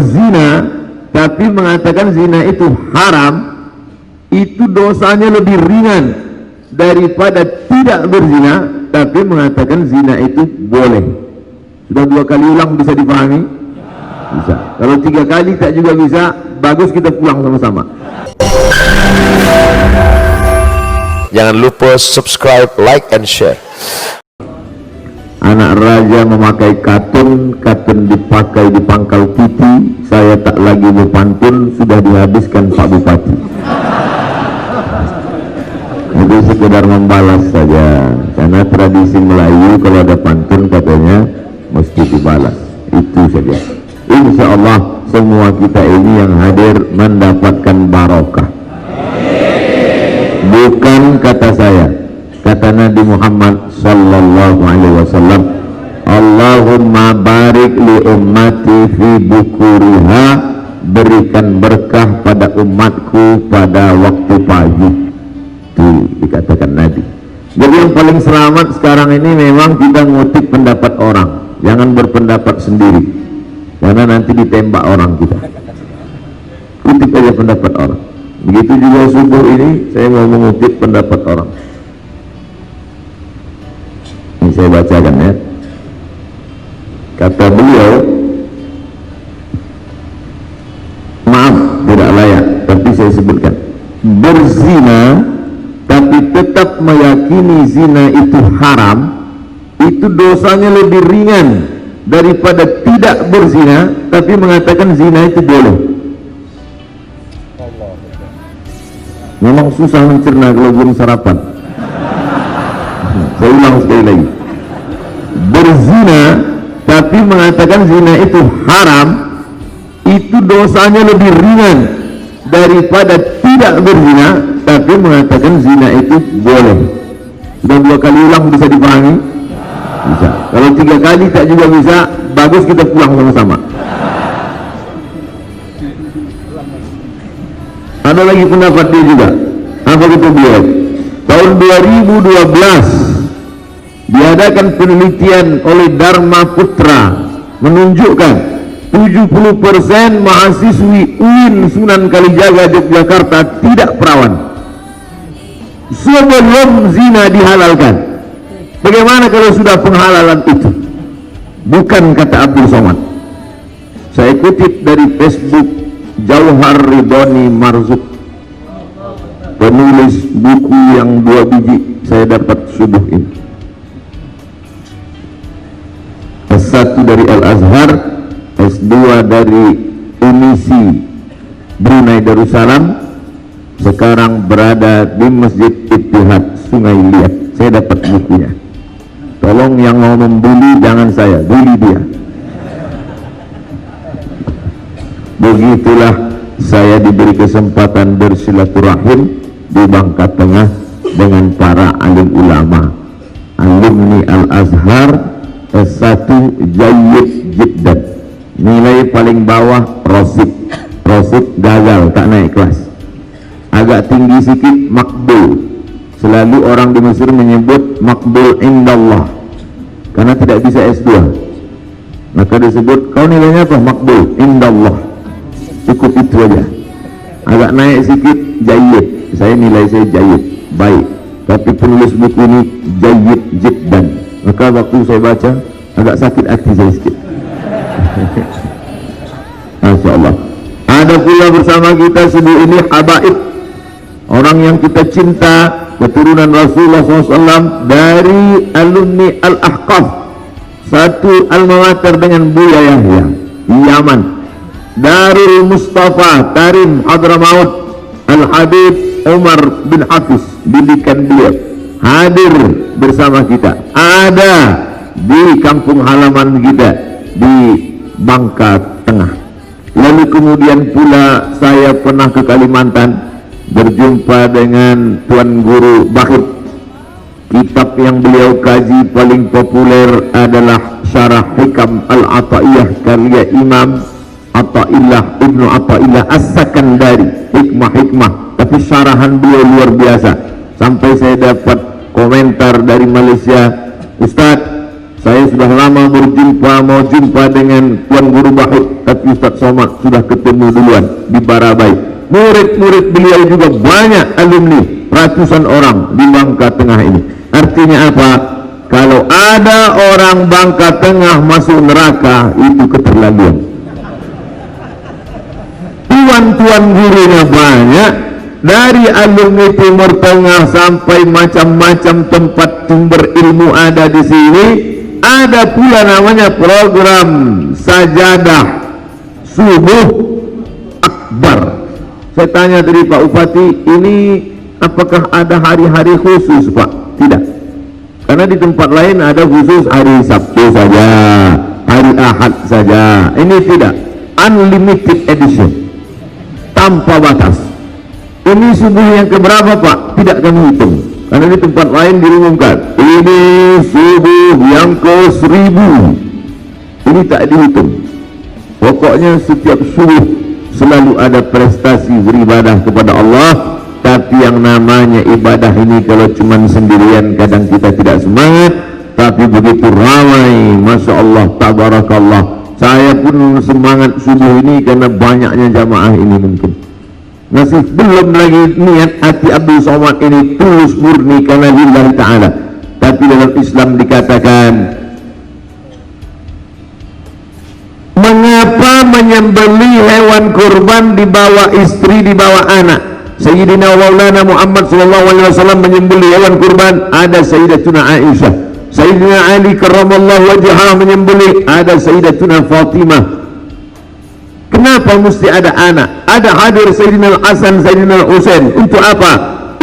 berzina tapi mengatakan zina itu haram, itu dosanya lebih ringan daripada tidak berzina tapi mengatakan zina itu boleh. Sudah 2 kali ulang bisa dipahami? Bisa. Kalau 3 kali tak juga bisa, bagus kita pulang sama-sama. Jangan lupa subscribe, like, and share. Anak raja memakai katun, katun dipakai di pangkal piti. Saya tak lagi berpantun, sudah dihabiskan Pak Bupati. Itu sekedar membalas saja, karena tradisi Melayu kalau ada pantun katanya mesti dibalas. Itu saja. Insya Allah semua kita ini yang hadir mendapatkan barokah. Bukan kata saya, kata Nabi Muhammad sallallahu alaihi wasallam, Allahumma barik li ummati fi bukuriha, berikan berkah pada umatku pada waktu pagi. Itu dikatakan Nabi. Jadi yang paling selamat sekarang ini memang kita ngutip pendapat orang, jangan berpendapat sendiri, karena nanti ditembak orang kita. Kutip aja pendapat orang. Begitu juga subuh ini saya mau mengutip pendapat orang. Ini saya bacakan ya. Kata beliau, maaf tidak layak tapi saya sebutkan, berzina tapi tetap meyakini zina itu haram, itu dosanya lebih ringan daripada tidak berzina tapi mengatakan zina itu boleh. Memang susah mencerna kalau belum sarapan. Saya ulang sekali lagi, berzina tapi mengatakan zina itu haram, itu dosanya lebih ringan daripada tidak berzina tapi mengatakan zina itu boleh. Sudah 2 kali ulang bisa dipahami? Bisa. Kalau 3 kali tak juga bisa, bagus kita pulang sama-sama. Ada lagi pendapat dia juga. Apa kata dia? Tahun 2012 diadakan penelitian oleh Dharma Putra menunjukkan 70% mahasiswi UIN Sunan Kalijaga Yogyakarta tidak perawan sebelum zina dihalalkan. Bagaimana kalau sudah penghalalan itu? Bukan kata Abdul Somad. Saya kutip dari Facebook Jauhar Ridhoni Marzuk, penulis buku yang 2 biji saya dapat subuh ini. S1 dari Al-Azhar, S2 dari Unisi Brunei Darussalam, sekarang berada di Masjid Ittihad Sungai Liat. Saya dapat bukunya. Tolong yang mau membuli jangan saya, bully dia. Begitulah saya diberi kesempatan bersilaturahim di Bangka Tengah dengan para alim ulama, alumni Al-Azhar, S1 Jayyid Jiddan, nilai paling bawah Rosid gagal, tak naik kelas. Agak tinggi sedikit makbul, selalu orang di Mesir menyebut makbul indallah karena tidak bisa S2, maka disebut kau nilainya apa? Makbul indallah. Cukup itu aja. Agak naik sedikit Jayyid, saya nilai saya Jayyid, baik, tapi penulis buku ini Jayyid Jiddan. Maka waktu saya baca agak sakit hati saya sedikit. Masya Allah. Ada pula bersama kita sebuah ini habaib, orang yang kita cinta, keturunan Rasulullah SAW dari alumni Al-Ahqaf, satu alma mater dengan Buya Yahya di Yaman. Darul Mustafa Tarim Hadramaut, Al-Habib Umar bin Hafiz, didikan dia, hadir bersama kita, ada di kampung halaman kita di Bangka Tengah. Lalu kemudian pula saya pernah ke Kalimantan, berjumpa dengan Tuan Guru Bahid. Kitab yang beliau kaji paling populer adalah Syarah Hikam Al-Ata'iyah karya Imam Ata'illah Ibnu Ata'illah As-Sakandari, hikmah-hikmah, tapi syarahan beliau luar biasa. Sampai saya dapat komentar dari Malaysia, Ustadz, Saya sudah lama mau jumpa dengan Tuan Guru Bahut, tapi Ustaz Somad sudah ketemu duluan di Barabai. Murid-murid beliau juga banyak, alumni, ratusan orang di Bangka Tengah ini. Artinya apa? Kalau ada orang Bangka Tengah masuk neraka, itu keterlaluan. Tuan-tuan gurunya banyak, dari alumni Timur Tengah sampai macam-macam tempat sumber ilmu ada di sini. Ada pula namanya program Sajadah Subuh Akbar. Saya tanya dari Pak Bupati, ini apakah ada hari-hari khusus, Pak? Tidak. Karena di tempat lain ada khusus hari Sabtu saja, hari Ahad saja. Ini tidak, unlimited edition, tanpa batas. Ini subuh yang keberapa, Pak? Tidak kami hitung, karena di tempat lain diumumkan ini subuh yang ke-1000. Ini tak dihitung. Pokoknya setiap subuh selalu ada prestasi beribadah kepada Allah. Tapi yang namanya ibadah ini kalau cuma sendirian kadang kita tidak semangat, tapi begitu ramai, Masya Allah, tabarakallah. Saya pun semangat subuh ini karena banyaknya jamaah ini. Mungkin masih belum lagi niat hati Abdul Somad ini tulus murni karena lillahi ta'ala. Tapi dalam Islam dikatakan, mengapa menyembelih hewan kurban dibawa istri, dibawa anak? Sayyidina Maulana Muhammad SAW menyembelih hewan kurban, ada Sayyidatuna Aisyah. Sayyidina Ali karramallahu wajhah menyembelih, ada Sayyidatuna Fatimah. Kenapa mesti ada anak? Ada hadir Sayyidina Al-Hasan, Sayyidina Al-Husain. Untuk apa?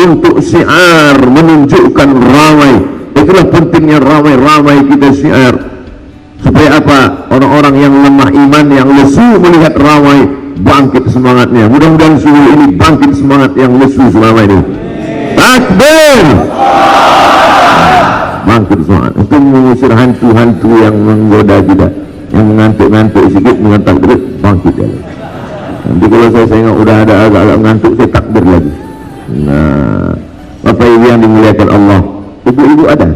Untuk syiar, menunjukkan ramai. Itulah pentingnya ramai-ramai kita syiar. Supaya apa? Orang-orang yang lemah iman, yang lesu melihat ramai, bangkit semangatnya. Mudah-mudahan subuh ini bangkit semangat yang lesu selama ini. Takbir! Bangkit semangat. Itu mengusir hantu-hantu yang menggoda kita, yang mengantuk-ngantuk sedikit, mengatakan bangkit ya. Nanti kalau saya tengok udah ada agak-agak ngantuk, saya takbir lagi. Nah, Bapak Ibu yang dimuliakan Allah, ibu-ibu ada?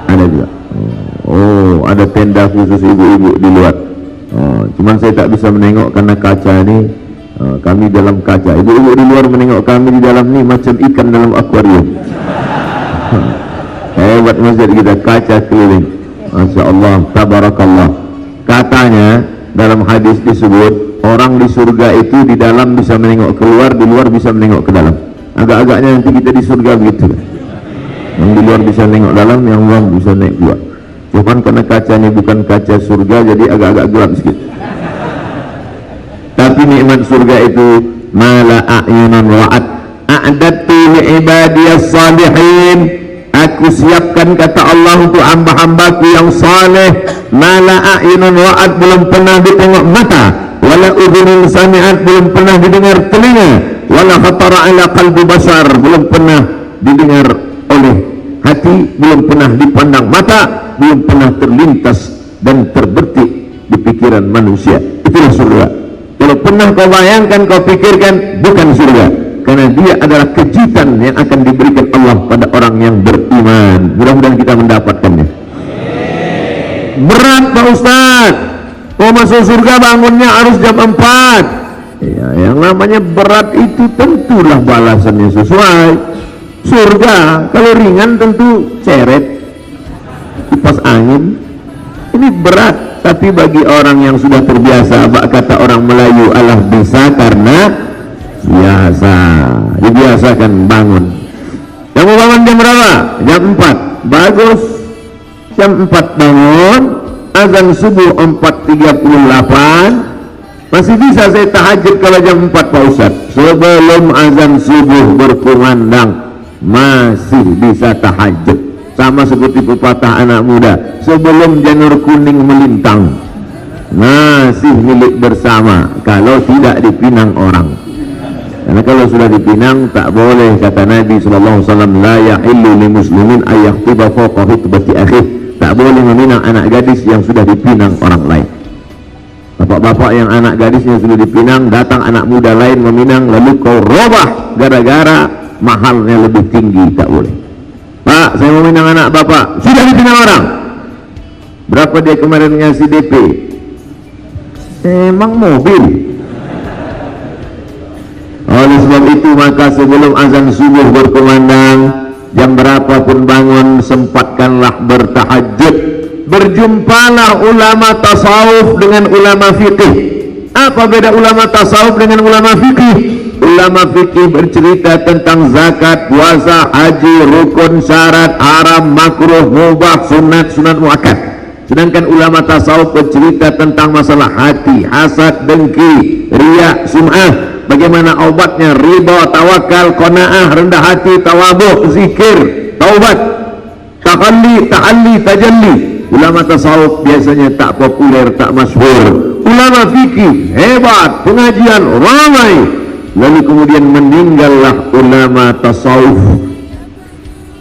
Ada juga. Oh, ada tenda khusus ibu-ibu di luar. Cuman saya tak bisa menengok karena kaca ini, kami dalam kaca. Ibu-ibu di luar menengok kami di dalam ni macam ikan dalam akuarium. Hebat masjid kita, kaca keliling. Masya Allah, tabarakallah. Katanya dalam hadis disebut, orang di surga itu di dalam bisa menengok keluar, di luar bisa menengok ke dalam. Agak-agaknya nanti kita di surga begitu. Yang di luar bisa menengok dalam, yang luar bisa naik keluar. Cuman karena kacanya bukan kaca surga, jadi agak-agak gelap sedikit. Tapi nikmat surga itu mala a'yunan wa'ad a'dadtu li'ibadiyas salihin. Aku siapkan, kata Allah, untuk hamba-hambaku yang saleh, mala a'yunan wa'ad, belum pernah ditengok mata, wala udhunun sami'at, belum pernah didengar telinga, wala khatara ala qalbi bashar, belum pernah didengar oleh hati, belum pernah dipandang mata, belum pernah terlintas dan terbetik di pikiran manusia. Itulah surga. Kalau pernah kau bayangkan, kau pikirkan, bukan surga, karena dia adalah kejutan yang akan diberikan Allah pada orang yang beriman. Mudah-mudahan kita mendapatkannya. Berat Pak Ustaz, mau masuk surga bangunnya harus jam 4. Ya, yang namanya berat itu tentulah balasannya sesuai. Surga kalau ringan tentu ceret, kipas angin. Ini berat, tapi bagi orang yang sudah terbiasa, kata orang Melayu, Allah bisa karena biasa. Dibiasakan bangun. Kamu bangun jam berapa? Jam 4. Bagus. Jam 4 bangun, azan subuh 4.38. Masih bisa saya tahajud kalau jam 4 Pak Ustaz. Sebelum azan subuh berkumandang masih bisa tahajud. Sama seperti pepatah anak muda, sebelum janur kuning melintang masih milik bersama, kalau tidak dipinang orang. Karena kalau sudah dipinang tak boleh, kata Nabi SAW, la yahillu li muslimin ayyaktiba fawqa khutbati akhih. Tak boleh meminang anak gadis yang sudah dipinang orang lain. Bapak-bapak yang anak gadisnya sudah dipinang, datang anak muda lain meminang, lalu kau robah gara-gara mahalnya lebih tinggi, tak boleh. Pak, saya mau minang anak bapak, sudah dipinang orang. Berapa dia kemarin ngasih DP? Emang mobil. Oleh sebab itu maka sebelum azan subuh berkumandang, jam berapapun bangun, sempatkanlah bertahajud. Berjumpalah ulama tasawuf dengan ulama fikih. Apa beda ulama tasawuf dengan ulama fikih? Ulama fikih bercerita tentang zakat, puasa, haji, rukun, syarat, haram, makruh, mubah, sunat, sunat muakkad. Sedangkan ulama tasawuf bercerita tentang masalah hati, hasad, dengki, riya, sum'ah. Bagaimana obatnya? Ridha, tawakal, qanaah, rendah hati, tawadhu, zikir, taubat, tahalli, ta'alli, tajalli. Ulama tasawuf biasanya tak populer, tak masyhur. Ulama fikih hebat, pengajian ramai. Lalu kemudian meninggallah ulama tasawuf.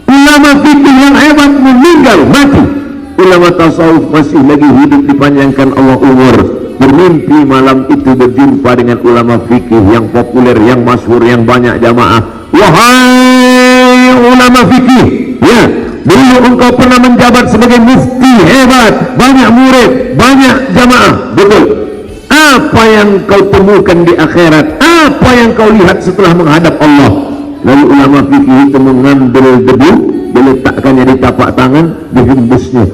Ulama fikih yang hebat meninggal, mati. Ulama tasawuf masih lagi hidup, dipanjangkan Allah umur. Bermimpi malam itu berjumpa dengan ulama fikih yang populer, yang masyhur, yang banyak jamaah. Wahai ulama fikih, ya, dulu engkau pernah menjabat sebagai mufti hebat, banyak murid, banyak jamaah, betul. Apa yang kau temukan di akhirat? Apa yang kau lihat setelah menghadap Allah? Lalu ulama fikih itu mengambil debu, diletakkannya di tapak tangan, dihembusnya.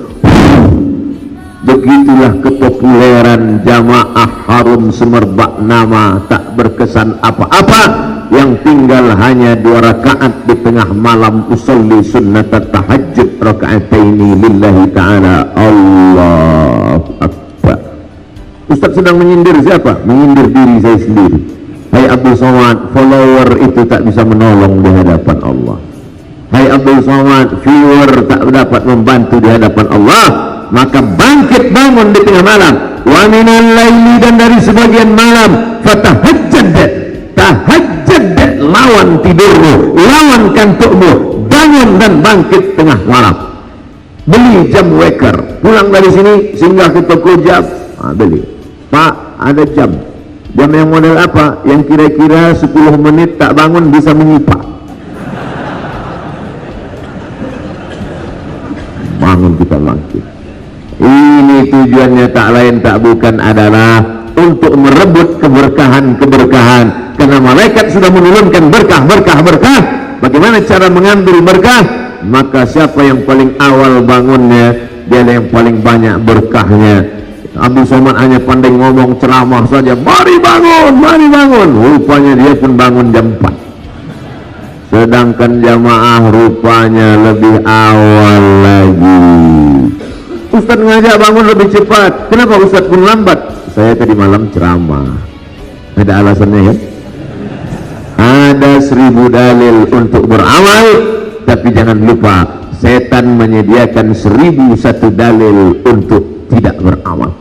Begitulah kepopuleran jamaah harum semerbak nama, tak berkesan apa-apa. Yang tinggal hanya 2 rakaat di tengah malam, usolli sunnat tahajud raka'ataini lillahi ta'ala. Allahu Akbar. Ustaz sedang menyindir siapa? Menyindir diri saya sendiri. Hai Abdul Somad, follower itu tak bisa menolong di hadapan Allah. Hai Abdul Somad, viewer tak dapat membantu di hadapan Allah. Maka bangkit bangun di tengah malam, wa minal laili, dan dari sebagian malam, fatahajjad, tahajjud, lawan tidurmu, lawan kantukmu, bangun dan bangkit tengah malam. Beli jam waker, pulang dari sini singgah ke toko jam, beli. Pak, ada jam yang model apa? Yang kira-kira 10 menit tak bangun bisa menyipak. Bangun kita bangkit. Ini tujuannya tak lain tak bukan adalah untuk merebut keberkahan-keberkahan, karena malaikat sudah menurunkan berkah. Bagaimana cara mengambil berkah? Maka siapa yang paling awal bangunnya, dia yang paling banyak berkahnya. Abu Somad hanya pandai ngomong ceramah saja, mari bangun. Rupanya dia pun bangun jam 4. Sedangkan jamaah rupanya lebih awal lagi. Ustaz ngajak bangun lebih cepat. Kenapa Ustaz pun lambat? Saya tadi malam ceramah. Ada alasannya ya? Ada 1000 dalil untuk beramal, tapi jangan lupa setan menyediakan 1001 dalil untuk tidak beramal.